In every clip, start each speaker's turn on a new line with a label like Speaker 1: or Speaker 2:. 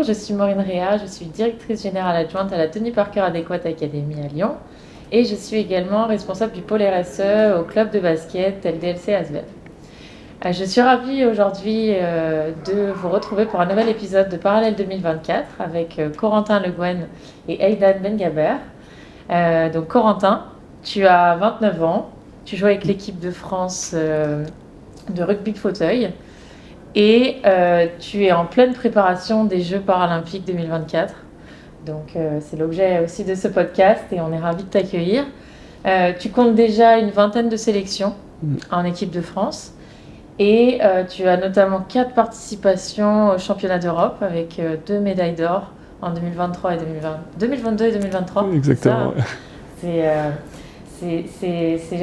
Speaker 1: je suis Maureen Réa, je suis directrice générale adjointe à la Tony Parker Adéquate Academy à Lyon et je suis également responsable du pôle RSE au club de basket LDLC Asvel. Je suis ravie aujourd'hui de vous retrouver pour un nouvel épisode de Parallèle 2024 avec Corentin Le Guen et Aidan Bengaber. Donc Corentin, tu as 29 ans, tu joues avec l'équipe de France de rugby de fauteuil et tu es en pleine préparation des Jeux paralympiques 2024. Donc c'est l'objet aussi de ce podcast et on est ravis de t'accueillir. Tu comptes déjà une vingtaine de sélections en équipe de France et tu as notamment 4 participations au championnat d'Europe avec 2 médailles d'or en 2023 et 2022 et 2023.
Speaker 2: Exactement.
Speaker 1: C'est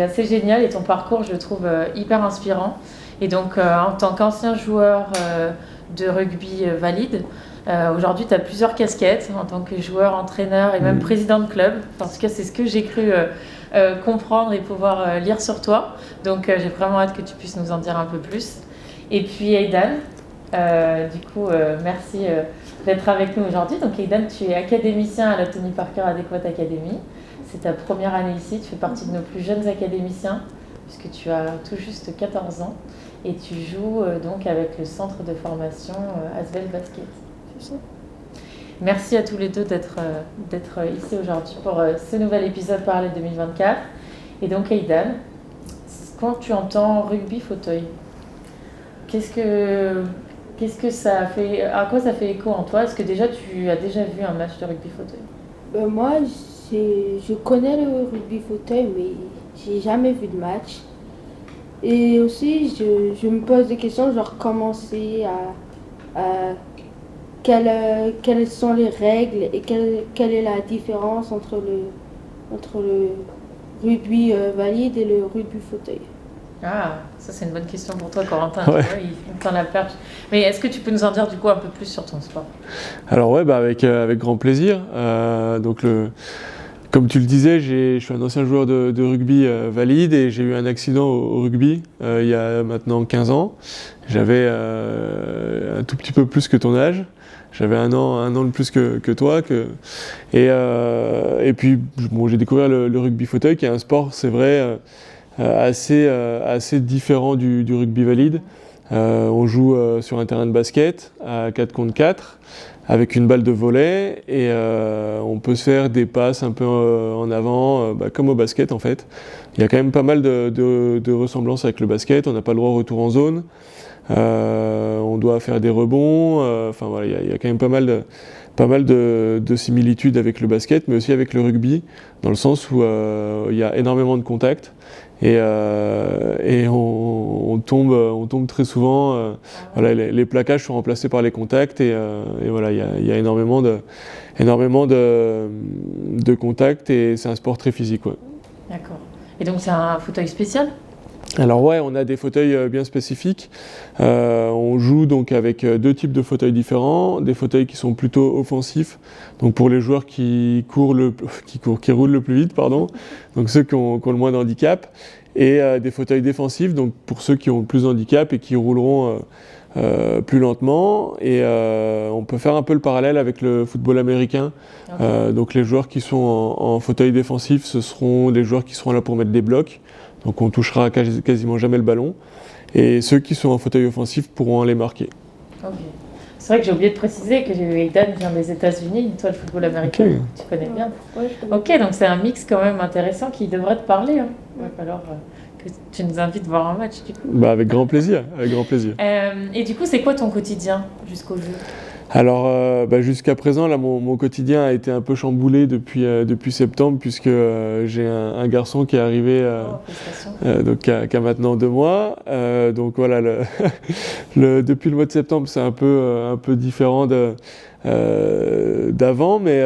Speaker 1: assez génial et ton parcours, je le trouve hyper inspirant. Et donc, en tant qu'ancien joueur de rugby valide, aujourd'hui, tu as plusieurs casquettes en tant que joueur, entraîneur et même président de club. En tout cas, c'est ce que j'ai cru comprendre et pouvoir lire sur toi. Donc, j'ai vraiment hâte que tu puisses nous en dire un peu plus. Et puis, Aidan, merci d'être avec nous aujourd'hui. Donc, Aidan, tu es académicien à la Tony Parker Adéquate Academy. C'est ta première année ici. Tu fais partie de nos plus jeunes académiciens puisque tu as tout juste 14 ans. Et tu joues donc avec le centre de formation Asvel Basket. C'est ça. Merci à tous les deux d'être ici aujourd'hui pour ce nouvel épisode Parallèle 2024. Et donc Aidan, quand tu entends rugby fauteuil, qu'est-ce que ça fait, à quoi ça fait écho en toi? Est-ce que déjà tu as déjà vu un match de rugby fauteuil?
Speaker 3: Moi, je connais le rugby fauteuil, mais j'ai jamais vu de match. Et aussi, je me pose des questions, genre comment c'est, quelles sont les règles et quelle est la différence entre le rugby valide et le rugby fauteuil.
Speaker 1: Ah, ça c'est une bonne question pour toi, Corentin.
Speaker 2: Ouais.
Speaker 1: Tu vois, il tend la perche. Mais est-ce que tu peux nous en dire du coup un peu plus sur ton sport?
Speaker 2: Alors ouais, avec grand plaisir. Comme tu le disais, je suis un ancien joueur de rugby valide et j'ai eu un accident au rugby il y a maintenant 15 ans. J'avais un tout petit peu plus que ton âge. J'avais un an de plus que toi. Et puis j'ai découvert le rugby fauteuil qui est un sport, c'est vrai, assez différent du rugby valide. On joue sur un terrain de basket à 4 contre 4 avec une balle de volley et on peut se faire des passes un peu en avant, comme au basket en fait. Il y a quand même pas mal de ressemblances avec le basket, on n'a pas le droit au retour en zone, on doit faire des rebonds, il y a quand même pas mal de similitudes avec le basket, mais aussi avec le rugby, dans le sens où il y a énormément de contacts. Et on tombe très souvent. Les plaquages sont remplacés par les contacts et voilà, il y a énormément de contacts et c'est un sport très physique. Ouais.
Speaker 1: D'accord. Et donc c'est un fauteuil spécial?
Speaker 2: Alors ouais, on a des fauteuils bien spécifiques. On joue donc avec 2 types de fauteuils différents, des fauteuils qui sont plutôt offensifs, donc pour les joueurs qui roulent le plus vite, pardon, donc ceux qui ont le moins de handicap, et des fauteuils défensifs, donc pour ceux qui ont le plus de handicap et qui rouleront plus lentement. Et on peut faire un peu le parallèle avec le football américain. Okay. Donc les joueurs qui sont en fauteuil défensif, ce seront des joueurs qui seront là pour mettre des blocs. Donc on touchera quasiment jamais le ballon. Et ceux qui sont en fauteuil offensif pourront les marquer.
Speaker 1: Okay. C'est vrai que j'ai oublié de préciser que Aidan vient des États-Unis, toi le football américain, okay. Tu connais bien.
Speaker 3: Ouais,
Speaker 1: ok, donc c'est un mix quand même intéressant qui devrait te parler. Hein. Il va falloir que tu nous invites voir un match du coup.
Speaker 2: Avec grand plaisir,
Speaker 1: Et du coup, c'est quoi ton quotidien jusqu'au jeu?
Speaker 2: Alors, jusqu'à présent, là, mon quotidien a été un peu chamboulé depuis septembre, puisque j'ai un garçon qui est arrivé, donc qui a maintenant 2 mois. Donc voilà, depuis le mois de septembre, c'est un peu différent d'avant, mais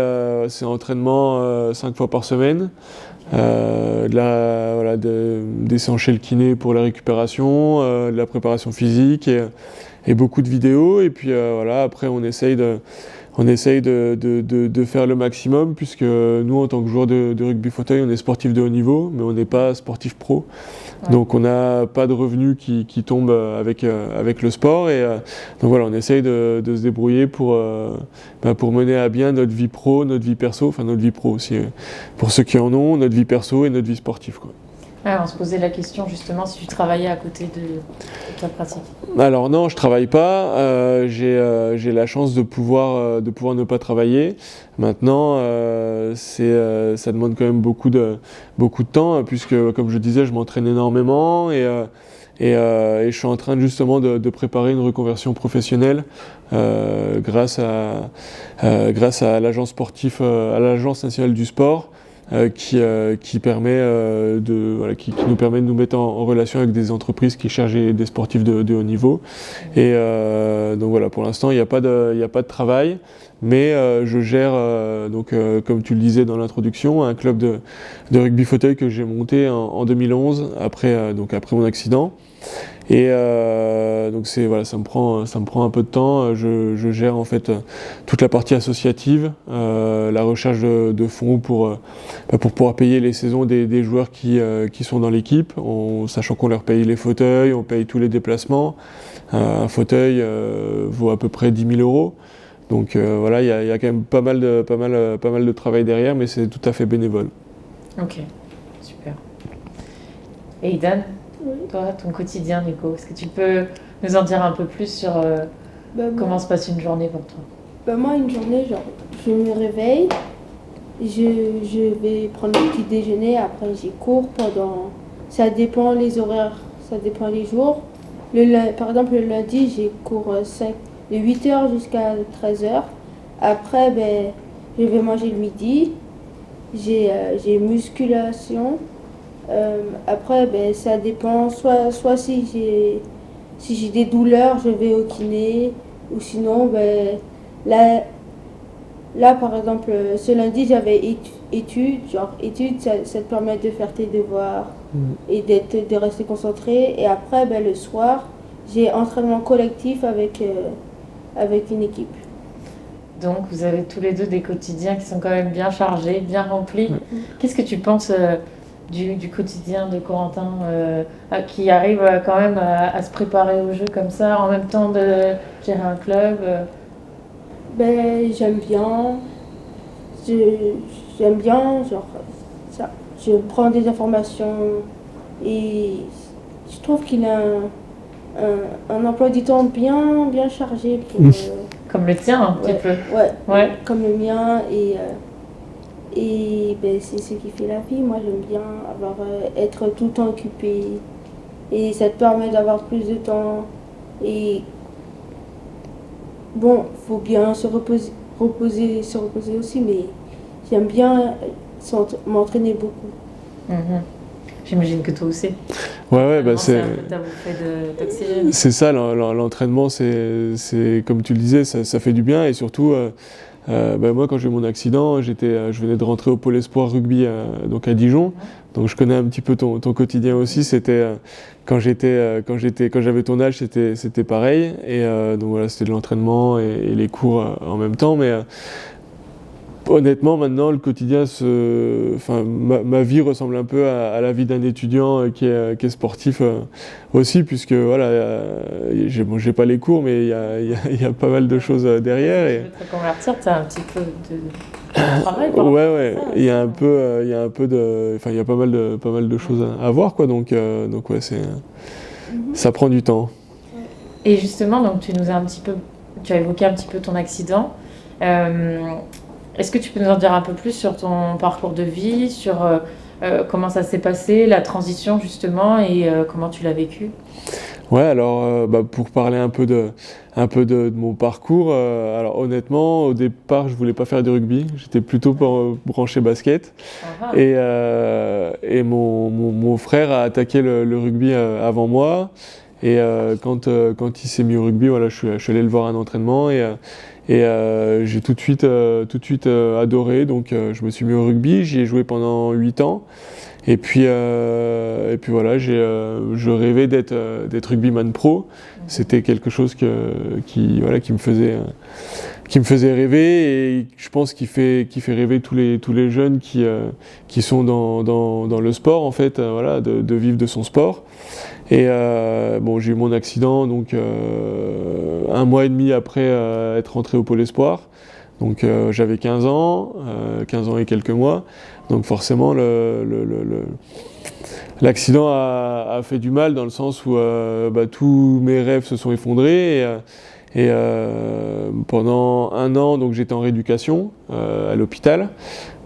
Speaker 2: c'est entraînement 5 fois par semaine. Des séances chez le kiné pour la récupération, de la préparation physique et beaucoup de vidéos. Et puis après on essaye on essaye de faire le maximum, puisque nous, en tant que joueurs de rugby fauteuil, on est sportif de haut niveau, mais on n'est pas sportif pro. Ouais. Donc on n'a pas de revenus qui tombent avec le sport. Et donc voilà, on essaye de se débrouiller pour mener à bien notre vie pro, notre vie perso, enfin notre vie pro aussi, pour ceux qui en ont, notre vie perso et notre vie sportive, quoi.
Speaker 1: Ah, on se posait la question justement si tu travaillais à côté de ta pratique.
Speaker 2: Alors non, je travaille pas. J'ai la chance de pouvoir ne pas travailler. Maintenant, ça demande quand même beaucoup de temps, puisque comme je disais, je m'entraîne énormément et je suis en train justement de préparer une reconversion professionnelle grâce à l'agence sportive, à l'agence nationale du sport. Qui nous permet de nous mettre en relation avec des entreprises qui cherchent des sportifs de haut niveau. Et donc voilà, pour l'instant, il n'y a pas de travail, mais je gère, comme tu le disais dans l'introduction, un club de rugby fauteuil que j'ai monté en 2011, après mon accident. Et donc ça me prend un peu de temps. Je gère en fait toute la partie associative, la recherche de fonds pour pouvoir payer les saisons des joueurs qui sont dans l'équipe, sachant qu'on leur paye les fauteuils, on paye tous les déplacements. Un fauteuil vaut à peu près 10 000 €. Donc voilà, il y a quand même pas mal de travail derrière, mais c'est tout à fait bénévole.
Speaker 1: Ok, super. Et Idan,
Speaker 3: Oui.
Speaker 1: toi, ton quotidien, Nico, est-ce que tu peux nous en dire un peu plus sur comment se passe une journée pour toi?
Speaker 3: Moi, une journée, genre, je me réveille, je vais prendre le petit déjeuner, après j'ai cours pendant... Ça dépend les horaires, ça dépend les jours. Par exemple, le lundi, j'ai cours de 8h jusqu'à 13h. Après, je vais manger le midi. J'ai musculation. Après, ça dépend. Soit si j'ai des douleurs, je vais au kiné. Ou sinon, là, par exemple, ce lundi, j'avais études. Genre, études, ça te permet de faire tes devoirs et de rester concentré. Et après, le soir, j'ai entraînement collectif avec une équipe.
Speaker 1: Donc, vous avez tous les deux des quotidiens qui sont quand même bien chargés, bien remplis. Qu'est-ce que tu penses du quotidien de Corentin qui arrive quand même à se préparer au jeu comme ça, en même temps de gérer un club
Speaker 3: J'aime bien. J'aime bien, genre, ça. Je prends des informations et je trouve qu'il a un emploi du temps bien chargé.
Speaker 1: Comme le tien, un petit peu.
Speaker 3: Ouais, comme le mien. Et c'est ce qui fait la vie. Moi, j'aime bien être tout le temps occupé. Et ça te permet d'avoir plus de temps. Et bon, faut bien se reposer aussi, mais j'aime bien m'entraîner beaucoup.
Speaker 1: J'imagine que toi aussi.
Speaker 2: Ouais,
Speaker 1: c'est un peu ta bouffée d'oxygène.
Speaker 2: C'est ça, l'entraînement, c'est comme tu le disais, ça fait du bien. Et surtout, moi, quand j'ai eu mon accident, je venais de rentrer au Pôle Espoir Rugby donc à Dijon. Donc je connais un petit peu ton quotidien aussi. C'était quand j'avais ton âge, c'était pareil. Et donc voilà, c'était de l'entraînement et les cours en même temps. Mais honnêtement, maintenant, le quotidien, ma vie ressemble un peu à la vie d'un étudiant qui est sportif aussi, puisque voilà, j'ai pas les cours, mais il y a pas mal de choses derrière.
Speaker 1: Tu veux te reconvertir, tu as un petit peu de travail.
Speaker 2: Ouais, il y a pas mal de choses à voir, quoi. Donc ouais, ça prend du temps.
Speaker 1: Et justement, donc tu as évoqué un petit peu ton accident. Est-ce que tu peux nous en dire un peu plus sur ton parcours de vie, sur comment ça s'est passé, la transition justement, et comment tu l'as vécu?
Speaker 2: Ouais, alors pour parler un peu de mon parcours, alors honnêtement, au départ, je voulais pas faire du rugby, j'étais plutôt branché basket. Et mon frère a attaqué le rugby avant moi. Et quand il s'est mis au rugby, voilà, je suis allé le voir à un entraînement et j'ai tout de suite adoré. Donc je me suis mis au rugby, j'y ai joué pendant 8 ans. Et puis voilà, je rêvais d'être rugbyman pro. C'était quelque chose qui me qui me faisait rêver, et je pense qui fait rêver tous les jeunes qui sont dans le sport, en fait, voilà, de vivre de son sport. Et bon, j'ai eu mon accident, donc 1 mois et demi après être rentré au Pôle Espoir. Donc j'avais 15 ans et quelques mois. Donc forcément, l'accident a fait du mal, dans le sens où tous mes rêves se sont effondrés. Et pendant 1 an, donc j'étais en rééducation à l'hôpital.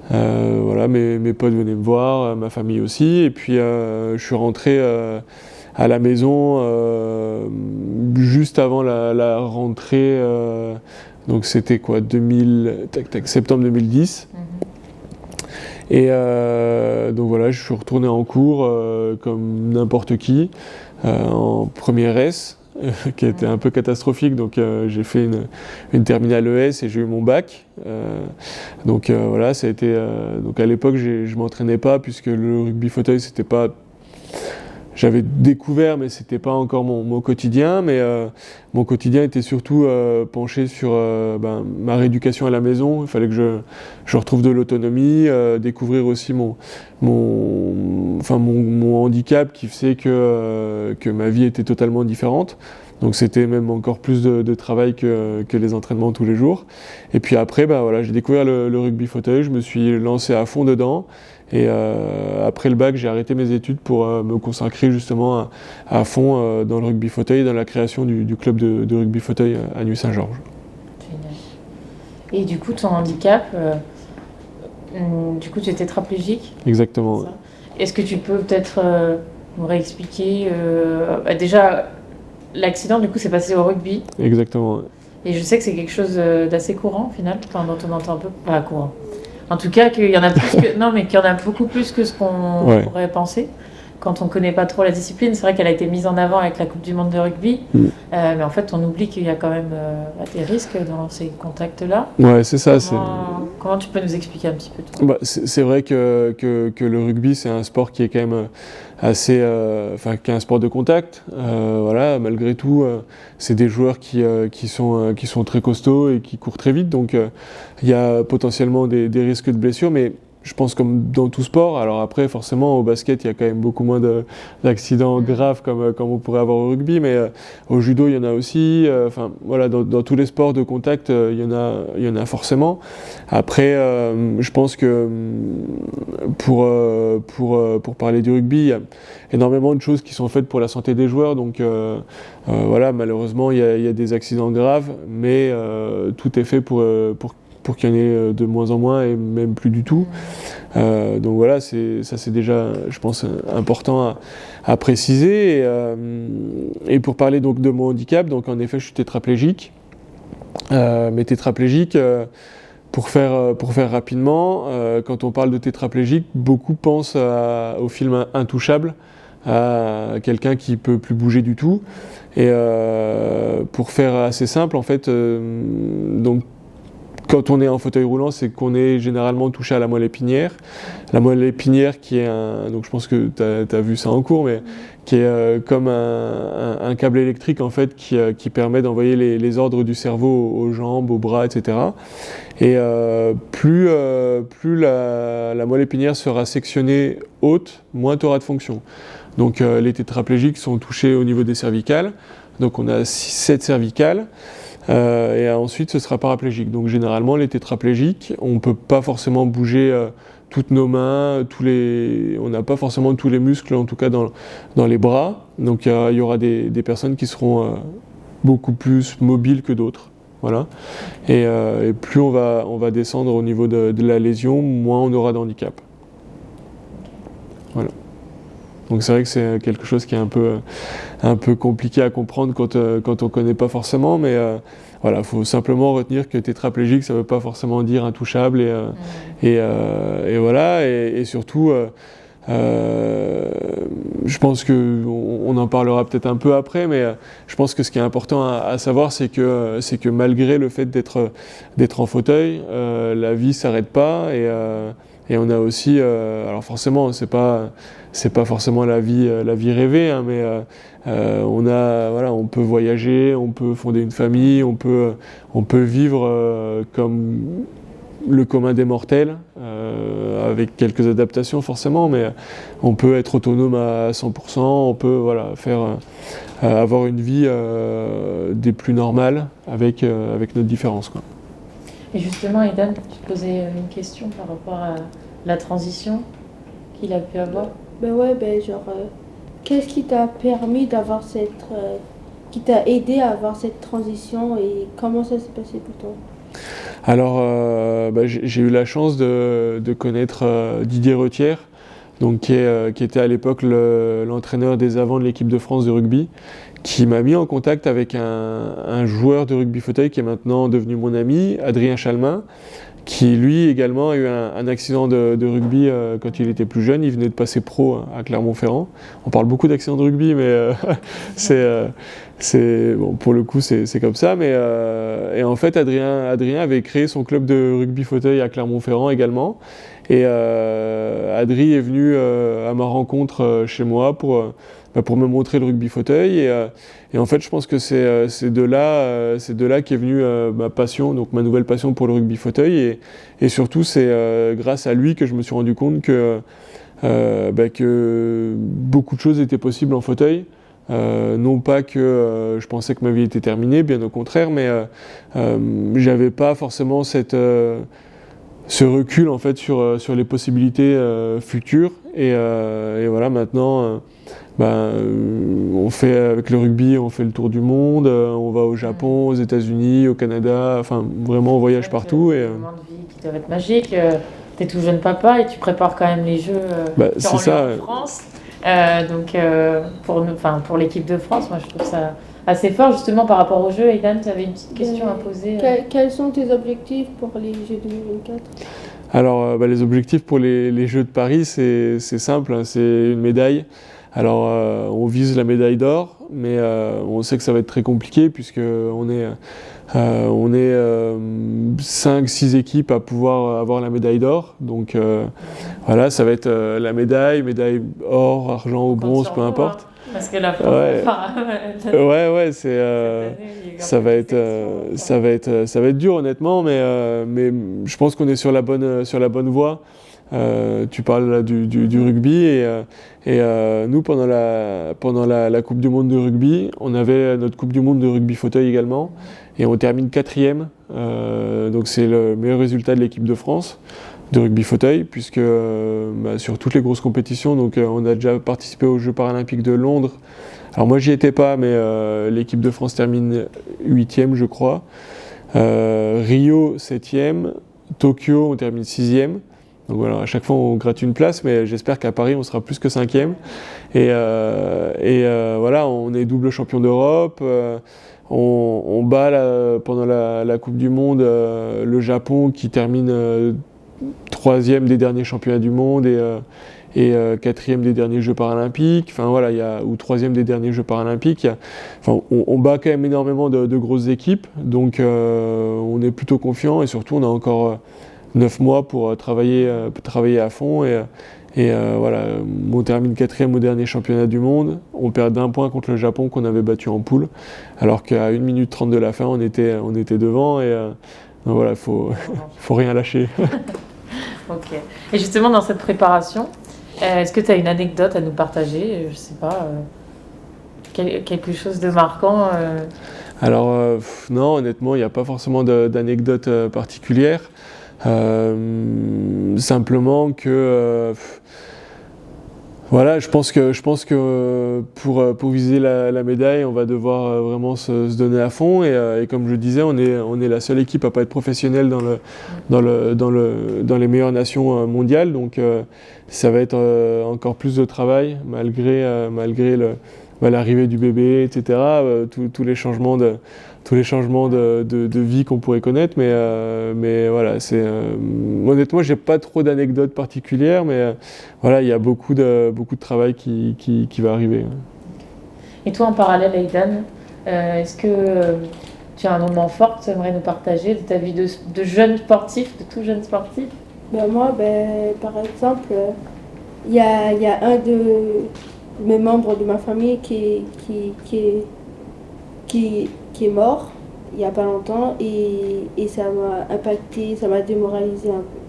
Speaker 2: Voilà, mes potes venaient me voir, ma famille aussi. Et puis je suis rentré à la maison juste avant la rentrée. Donc c'était quoi, septembre 2010. Et donc voilà, je suis retourné en cours comme n'importe qui, en première S, qui a été un peu catastrophique. Donc j'ai fait une terminale ES et j'ai eu mon bac. Donc voilà, ça a été. Donc à l'époque, je m'entraînais pas, puisque le rugby fauteuil, c'était pas. J'avais découvert, mais c'était pas encore mon quotidien. Mais mon quotidien était surtout penché sur ma rééducation à la maison. Il fallait que je retrouve de l'autonomie, découvrir aussi mon handicap, qui faisait que ma vie était totalement différente. Donc c'était même encore plus de travail que les entraînements tous les jours. Et puis après, voilà, j'ai découvert le rugby fauteuil, je me suis lancé à fond dedans. Et après le bac, j'ai arrêté mes études pour me consacrer justement à fond dans le rugby fauteuil, dans la création du club de rugby fauteuil à Nuit-Saint-Georges.
Speaker 1: Génial. Et du coup, ton handicap, tu es tétraplégique?
Speaker 2: Exactement. Ouais.
Speaker 1: Est-ce que tu peux peut-être nous réexpliquer déjà, l'accident, du coup, s'est passé au rugby.
Speaker 2: Exactement. Ouais.
Speaker 1: Et je sais que c'est quelque chose d'assez courant, au final, dont on entend un peu, pas courant. En tout cas, qu'il y en a plus qu'il y en a beaucoup plus que ce qu'on pourrait penser. Quand on ne connaît pas trop la discipline, c'est vrai qu'elle a été mise en avant avec la Coupe du Monde de rugby. Mais en fait, on oublie qu'il y a quand même des risques dans ces contacts-là.
Speaker 2: Ouais, c'est ça.
Speaker 1: Comment tu peux nous expliquer un petit peu tout ça?
Speaker 2: C'est vrai que le rugby, c'est un sport qui est quand même assez, qui est un sport de contact. Voilà, malgré tout, c'est des joueurs qui sont très costauds et qui courent très vite. Donc, il y a potentiellement des risques de blessures, mais je pense comme dans tout sport. Alors après, forcément, au basket, il y a quand même beaucoup moins d'accidents graves comme on pourrait avoir au rugby, mais au judo, il y en a aussi. Voilà, dans tous les sports de contact, il y en a forcément. Après, je pense que pour parler du rugby, il y a énormément de choses qui sont faites pour la santé des joueurs. Donc voilà, malheureusement, il y a des accidents graves, mais tout est fait pour qu'il y en ait de moins en moins, et même plus du tout. Donc voilà, c'est déjà, je pense, important à préciser. Et pour parler donc de mon handicap, donc en effet, je suis tétraplégique. Mais tétraplégique, pour faire rapidement, quand on parle de tétraplégique, beaucoup pensent au film Intouchable, à quelqu'un qui peut plus bouger du tout. Et pour faire assez simple, en fait, donc quand on est en fauteuil roulant, c'est qu'on est généralement touché à la moelle épinière. La moelle épinière qui est donc je pense que tu as vu ça en cours, mais qui est comme un câble électrique, en fait, qui permet d'envoyer les ordres du cerveau aux jambes, aux bras, etc. Et plus la moelle épinière sera sectionnée haute, moins tu auras de fonction. Donc les tétraplégiques sont touchés au niveau des cervicales. Donc on a 7 cervicales. Et ensuite ce sera paraplégique. Donc généralement les tétraplégiques, on ne peut pas forcément bouger toutes nos mains, on n'a pas forcément tous les muscles, en tout cas dans les bras. Donc il y aura des personnes qui seront beaucoup plus mobiles que d'autres. Voilà. Et plus on va descendre au niveau de la lésion, moins on aura d'handicap. Voilà. Donc c'est vrai que c'est quelque chose qui est un peu compliqué à comprendre quand on ne connaît pas forcément, mais voilà, il faut simplement retenir que tétraplégique, ça ne veut pas forcément dire intouchable, et voilà, et surtout, je pense qu'on en parlera peut-être un peu après, mais je pense que ce qui est important à savoir, c'est que malgré le fait d'être en fauteuil, la vie ne s'arrête pas, Et on a aussi, alors forcément, c'est pas forcément la vie rêvée, hein, mais on peut voyager, on peut fonder une famille, on peut vivre comme le commun des mortels, avec quelques adaptations forcément, mais on peut être autonome à 100%, on peut avoir une vie des plus normales avec notre différence, quoi.
Speaker 1: Et justement, Aidan, tu te posais une question par rapport à la transition qu'il a pu avoir.
Speaker 3: Qu'est-ce qui t'a permis d'avoir qui t'a aidé à avoir cette transition et comment ça s'est passé pour toi?
Speaker 2: Alors, j'ai eu la chance de connaître Didier Retière, donc qui était à l'époque l'entraîneur des avants de l'équipe de France de rugby, qui m'a mis en contact avec un joueur de rugby fauteuil qui est maintenant devenu mon ami, Adrien Chalmin, qui lui également a eu un accident de rugby quand il était plus jeune. Il venait de passer pro à Clermont-Ferrand. On parle beaucoup d'accidents de rugby, mais bon, pour le coup c'est comme ça. Mais et en fait Adrien avait créé son club de rugby fauteuil à Clermont-Ferrand également. Et Adrien est venu à ma rencontre chez moi pour me montrer le rugby fauteuil. Et en fait, je pense que c'est de là qu'est venue ma passion, donc ma nouvelle passion pour le rugby fauteuil. Et surtout, c'est grâce à lui que je me suis rendu compte que beaucoup de choses étaient possibles en fauteuil. Non pas que je pensais que ma vie était terminée, bien au contraire, mais j'avais pas forcément ce recul en fait sur les possibilités futures. Et voilà, maintenant. On fait avec le rugby, on fait le tour du monde, on va au Japon, aux États-Unis, au Canada, enfin vraiment on voyage partout.
Speaker 1: Des moments de vie qui doivent être magiques. T'es tout jeune papa et tu prépares quand même les Jeux
Speaker 2: c'est ça,
Speaker 1: en France. Pour l'équipe de France, moi je trouve ça assez fort justement par rapport aux Jeux. Aidan, tu avais une petite question à poser.
Speaker 3: Quels sont tes objectifs pour les Jeux 2024?
Speaker 2: Alors les objectifs pour les Jeux de Paris, c'est simple, hein, c'est une médaille. Alors on vise la médaille d'or, mais on sait que ça va être très compliqué puisque on est 5-6 équipes à pouvoir avoir la médaille d'or. Donc voilà, ça va être la médaille or, argent ou bronze, peu importe.
Speaker 1: Parce que la France,
Speaker 2: ça va être dur honnêtement, mais je pense qu'on est sur la bonne voie. Tu parles là du rugby et nous pendant la Coupe du Monde de rugby, on avait notre Coupe du Monde de rugby fauteuil également et on termine 4e, donc c'est le meilleur résultat de l'équipe de France de rugby fauteuil puisque sur toutes les grosses compétitions, donc on a déjà participé aux Jeux paralympiques de Londres. Alors moi j'y étais pas, mais l'équipe de France termine 8e je crois, Rio 7e, Tokyo on termine 6e. Donc voilà, à chaque fois on gratte une place, mais j'espère qu'à Paris on sera plus que 5e. Et voilà, on est double champion d'Europe. On bat pendant la Coupe du Monde le Japon qui termine 3e des derniers championnats du monde et 4e des derniers Jeux paralympiques. Enfin voilà, ou 3e des derniers Jeux paralympiques. On bat quand même énormément de grosses équipes, donc on est plutôt confiant et surtout on a encore 9 mois pour travailler à fond et voilà, on termine 4e au dernier championnat du monde, on perd d'1 point contre le Japon qu'on avait battu en poule, alors qu'à 1 minute 30 de la fin on était devant et donc voilà, faut rien lâcher.
Speaker 1: Ok. Et justement dans cette préparation, est-ce que tu as une anecdote à nous partager? Je sais pas, quelque chose de marquant
Speaker 2: Alors non, honnêtement il n'y a pas forcément d'anecdote particulière. Simplement que voilà, je pense que pour viser la médaille, on va devoir vraiment se donner à fond et comme je disais, on est la seule équipe à pas être professionnelle dans les meilleures nations mondiales, donc ça va être encore plus de travail malgré l'arrivée du bébé, etc. Tous les changements de vie qu'on pourrait connaître, mais voilà, honnêtement, j'ai pas trop d'anecdotes particulières, mais voilà, il y a beaucoup de travail qui va arriver.
Speaker 1: Et toi, en parallèle, Aidan, est-ce que tu as un moment fort que tu aimerais nous partager de ta vie de jeune sportif, de tout jeune sportif?
Speaker 3: Moi, par exemple, il y a un de mes membres de ma famille qui est mort il n'y a pas longtemps et ça m'a impacté, ça m'a démoralisé un peu.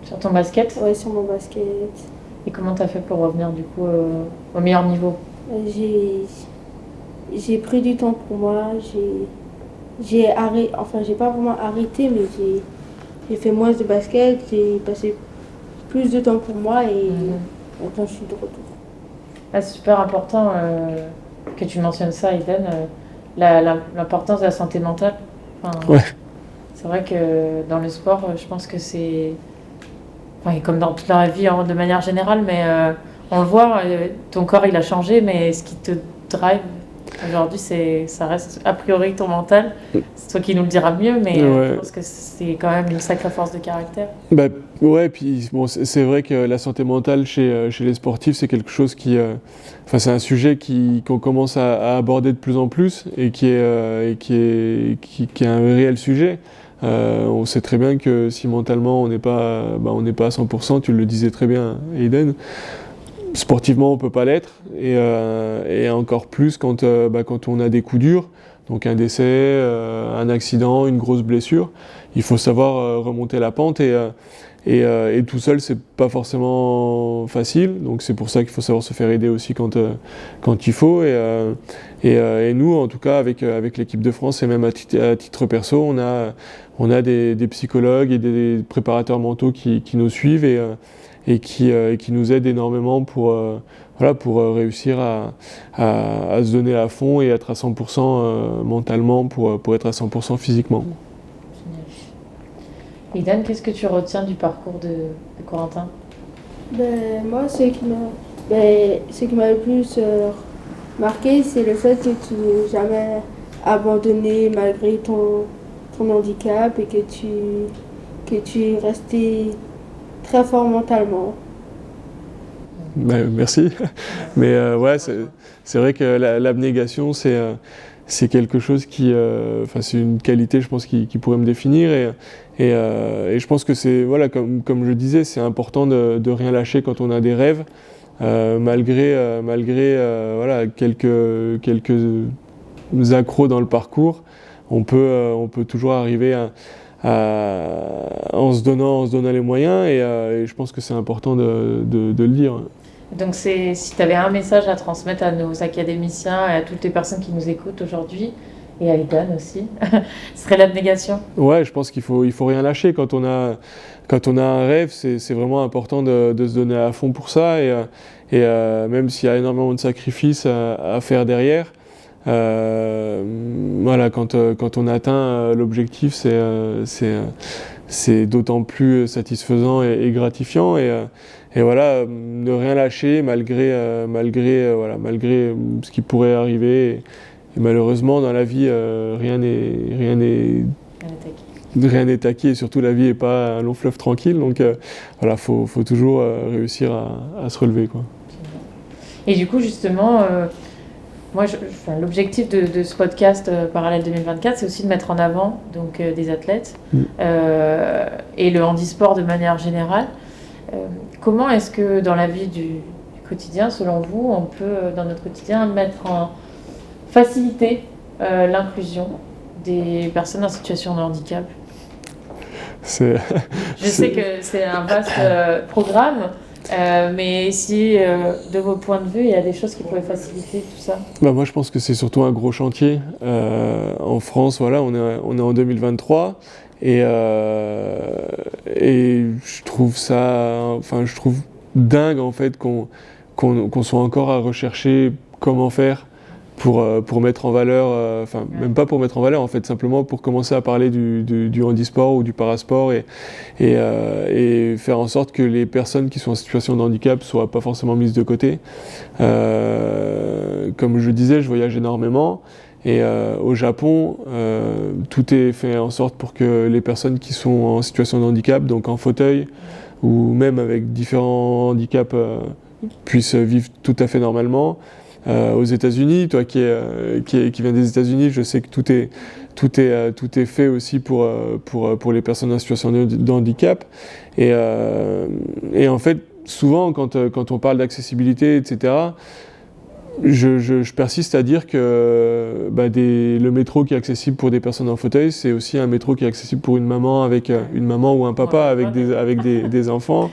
Speaker 1: Sur ton basket?
Speaker 3: Ouais, sur mon basket.
Speaker 1: Et comment tu as fait pour revenir du coup au meilleur niveau?
Speaker 3: J'ai pris du temps pour moi, j'ai arrêté, enfin j'ai pas vraiment arrêté, mais j'ai fait moins de basket, j'ai passé plus de temps pour moi et maintenant je suis de retour.
Speaker 1: Ah, c'est super important que tu mentionnes ça, Eden, l'importance de la santé mentale. Enfin,
Speaker 2: Ouais.
Speaker 1: c'est vrai que dans le sport, je pense que c'est, enfin, et comme dans toute la vie de manière générale, mais on le voit, ton corps il a changé, mais ce qui te drive aujourd'hui, ça reste a priori ton mental. C'est toi qui nous le diras mieux, mais je pense que c'est quand même une sacrée force de caractère.
Speaker 2: Ouais, puis bon, c'est vrai que la santé mentale chez les sportifs, c'est quelque chose c'est un sujet qu'on commence à aborder de plus en plus et qui est un réel sujet. On sait très bien que si mentalement on n'est pas à 100%, tu le disais très bien, Aiden, sportivement on peut pas l'être et encore plus quand on a des coups durs, donc un décès, un accident, une grosse blessure, il faut savoir remonter la pente et tout seul c'est pas forcément facile, donc c'est pour ça qu'il faut savoir se faire aider aussi quand il faut et nous en tout cas avec l'équipe de France et même à titre perso on a des psychologues et des préparateurs mentaux qui nous suivent et qui nous aident énormément pour réussir à se donner à fond et être à 100% mentalement pour être à 100% physiquement.
Speaker 1: Eden, qu'est-ce que tu retiens du parcours de Corentin?
Speaker 3: Moi, ce qui m'a le plus marqué, c'est le fait que tu n'es jamais abandonné malgré ton handicap et que tu es resté très fort mentalement.
Speaker 2: Merci. Mais c'est vrai que l'abnégation, c'est quelque chose c'est une qualité, je pense, qui pourrait me définir et je pense que c'est, voilà, comme je disais, c'est important de rien lâcher quand on a des rêves, malgré quelques accros dans le parcours, on peut toujours arriver en se donnant les moyens et je pense que c'est important de le dire.
Speaker 1: Donc si tu avais un message à transmettre à nos académiciens et à toutes les personnes qui nous écoutent aujourd'hui, et à Eden aussi, ce serait l'abnégation.
Speaker 2: Ouais, je pense qu'il faut rien lâcher. Quand on a un rêve, c'est vraiment important de se donner à fond pour ça et même s'il y a énormément de sacrifices à faire derrière, voilà, quand on atteint l'objectif, c'est d'autant plus satisfaisant et gratifiant et voilà, ne rien lâcher malgré ce qui pourrait arriver et malheureusement dans la vie rien n'est acquis et surtout la vie n'est pas un long fleuve tranquille, donc voilà, faut toujours réussir à se relever, quoi.
Speaker 1: Et du coup justement moi, l'objectif de ce podcast Parallèle 2024, c'est aussi de mettre en avant donc, des athlètes et le handisport de manière générale. Comment est-ce que dans la vie du quotidien, selon vous, on peut, dans notre quotidien, faciliter l'inclusion des personnes en situation de handicap? Je sais que c'est un vaste programme. Mais si, de vos points de vue, il y a des choses qui pourraient faciliter tout ça?
Speaker 2: Moi, je pense que c'est surtout un gros chantier. En France, voilà, on est en 2023 et je trouve je trouve dingue en fait qu'on soit encore à rechercher comment faire pour mettre en valeur, même pas pour mettre en valeur en fait, simplement pour commencer à parler du handisport ou du parasport et faire en sorte que les personnes qui sont en situation de handicap soient pas forcément mises de côté. Comme je disais, je voyage énormément et au Japon, tout est fait en sorte pour que les personnes qui sont en situation de handicap, donc en fauteuil ou même avec différents handicaps, puissent vivre tout à fait normalement. aux États-Unis. Toi qui viens des États-Unis, je sais que tout est fait aussi pour les personnes en situation de handicap. Et en fait, souvent, quand on parle d'accessibilité, etc., je persiste à dire que le métro qui est accessible pour des personnes en fauteuil, c'est aussi un métro qui est accessible pour une maman ou un papa avec des enfants,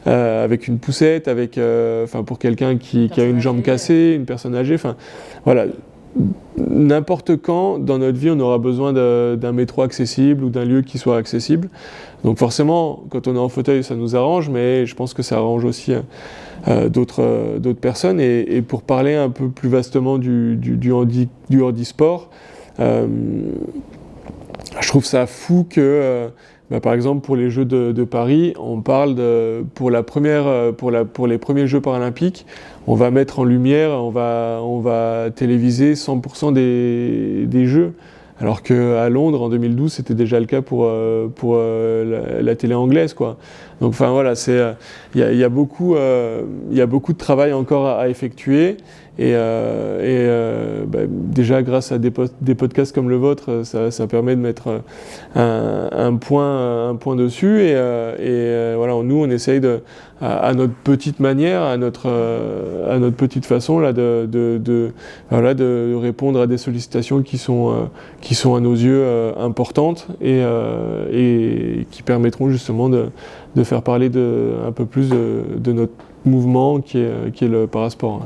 Speaker 2: avec une poussette, pour quelqu'un qui a une jambe cassée, une personne âgée. Voilà. N'importe quand dans notre vie on aura besoin d'un métro accessible ou d'un lieu qui soit accessible. Donc forcément, quand on est en fauteuil, ça nous arrange, mais je pense que ça arrange aussi d'autres personnes. Et pour parler un peu plus vastement du handisport, je trouve ça fou que, par exemple, pour les Jeux de Paris, on parle pour les premiers Jeux paralympiques, on va mettre en lumière, on va téléviser 100% des Jeux. Alors qu'à Londres, en 2012, c'était déjà le cas pour la télé anglaise, quoi. Donc, enfin voilà, il y a beaucoup de travail encore à effectuer. Déjà, grâce à des podcasts comme le vôtre, ça permet de mettre un point dessus. Voilà, nous, on essaye à notre petite manière, à notre petite façon, là, de répondre à des sollicitations qui sont à nos yeux importantes et qui permettront justement de faire parler un peu plus de notre mouvement qui est le parasport.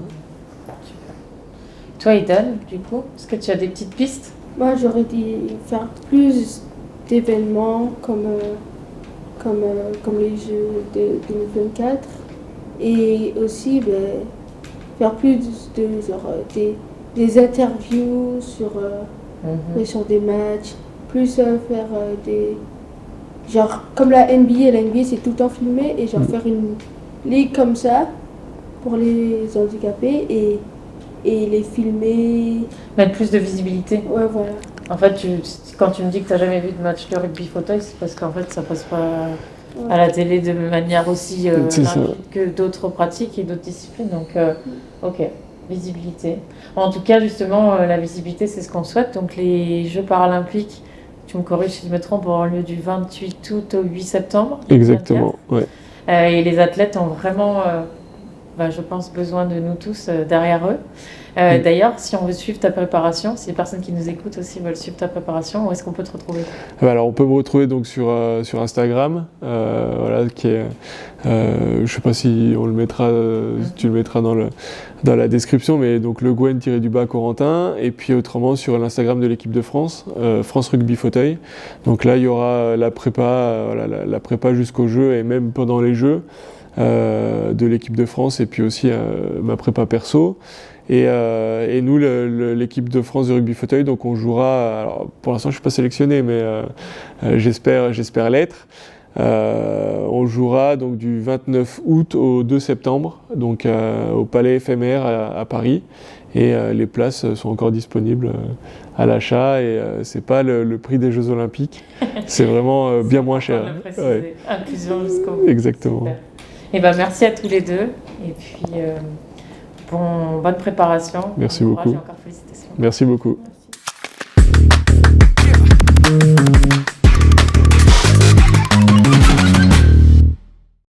Speaker 1: Toi, Ethan, du coup, est-ce que tu as des petites pistes?
Speaker 3: Moi, j'aurais dit faire plus d'événements comme les Jeux de 2024 et aussi faire plus des interviews sur des matchs, plus faire comme la NBA c'est tout le temps filmé et faire une ligue comme ça pour les handicapés et les filmer.
Speaker 1: Mettre plus de visibilité.
Speaker 3: Ouais, voilà.
Speaker 1: En fait, quand tu me dis que tu n'as jamais vu de match de rugby fauteuil, c'est parce qu'en fait, ça passe pas à la télé de manière aussi rapide que d'autres pratiques et d'autres disciplines. Donc, ok, visibilité. En tout cas, justement, la visibilité, c'est ce qu'on souhaite. Donc, les Jeux paralympiques, tu me corriges si je me trompe, auront lieu du 28 août au 8 septembre.
Speaker 2: Exactement, ouais.
Speaker 1: Et les athlètes ont vraiment... je pense, besoin de nous tous derrière eux. D'ailleurs, si on veut suivre ta préparation, si les personnes qui nous écoutent aussi veulent suivre ta préparation, où est-ce qu'on peut te retrouver?
Speaker 2: Alors, on peut me retrouver donc sur Instagram, voilà, qui est, je sais pas si on le mettra, tu le mettras dans la description, mais donc le Gwen-du-bas Corentin, et puis autrement sur l'Instagram de l'équipe de France, France Rugby Fauteuil. Donc là, il y aura la prépa jusqu'aux Jeux et même pendant les Jeux. De l'équipe de France et puis aussi ma prépa perso et nous l'équipe de France de rugby fauteuil, donc on jouera, alors pour l'instant je suis pas sélectionné mais j'espère l'être. On jouera donc du 29 août au 2 septembre donc au Palais éphémère à Paris et les places sont encore disponibles à l'achat et c'est pas le prix des Jeux Olympiques, c'est vraiment bien moins cher.
Speaker 1: Ouais. Inclusion jusqu'au bout.
Speaker 2: Exactement.
Speaker 1: Super. Et merci à tous les deux. Et puis, bonne préparation.
Speaker 2: Merci beaucoup.
Speaker 1: Et encore félicitations.
Speaker 2: Merci beaucoup.